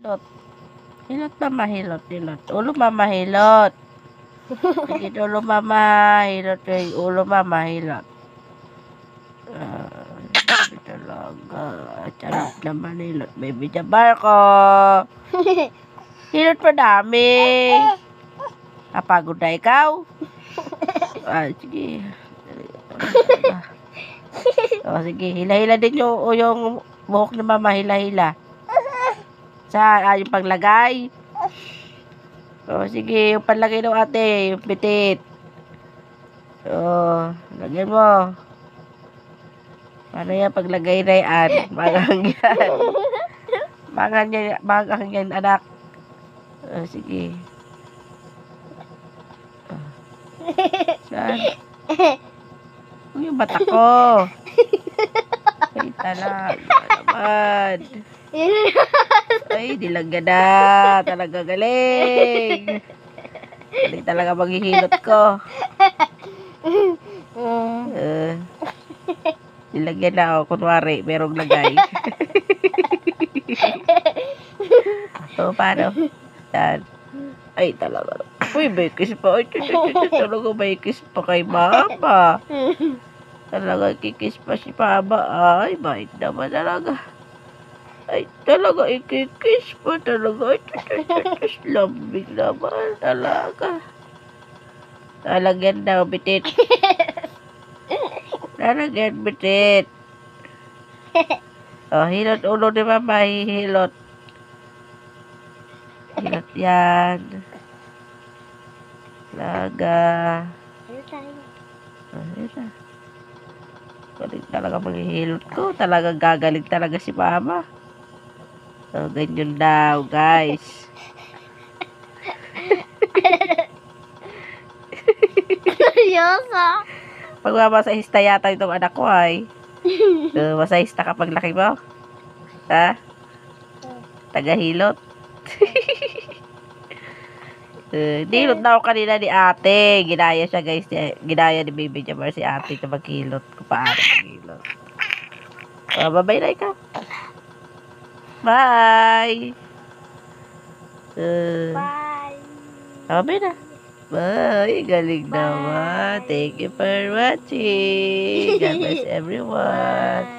hilot. Hilot mama, hilot, hilot. Ulo mama, hilot. Sige, ulo mama, hilot. Ulo mama, hilot. Talaga. Charap naman hilot. Baby Jabar ko. Hilot pa dami. Napagod na ikaw? Sige. Sige, hila-hila din yung buhok ni mama, hila-hila. Yung paglagay. Sige, yung panlagay ng ate, yung pitit. Lagyan mo. Paano yan paglagay na yan? Magang yan. Magang yan, anak. Sige. Saan? Yung mata ko. Ay, talaga naman. Ay, dilagyan na. Talaga galing. Galing talaga maghihilot ko. Dilagyan na ako. Kunwari, merong lagay. Paano? Saan? Ay, talaga. Uy, may kiss pa. Ay, talaga may kiss pa kay mama. Talaga kikis pa si mama. Ay, bait naman talaga. Ay, talaga ikikis pa talaga. Ay, lambing naman talaga. Lalagyan daw, bitit. Lalagyan, bitit. Hilot ulo ni mama, hilot. Hilot yan. Talaga. Galing talaga maghihilot ko. Talaga gagaling talaga si mama. Ganyan daw, guys. Seryoso? Pag masahista yata itong anak ko ay. Masahista kapag laki mo? Ha? Tagahilot? Nilot na ako kanina ni ate. Ginaya siya, guys. Ginaya ni Baby Jamar si ate na maghilot. Kung paano maghilot. Babay na ikaw. Bye! Bye! Babay na. Bye! Galing naman. Thank you for watching. God bless everyone.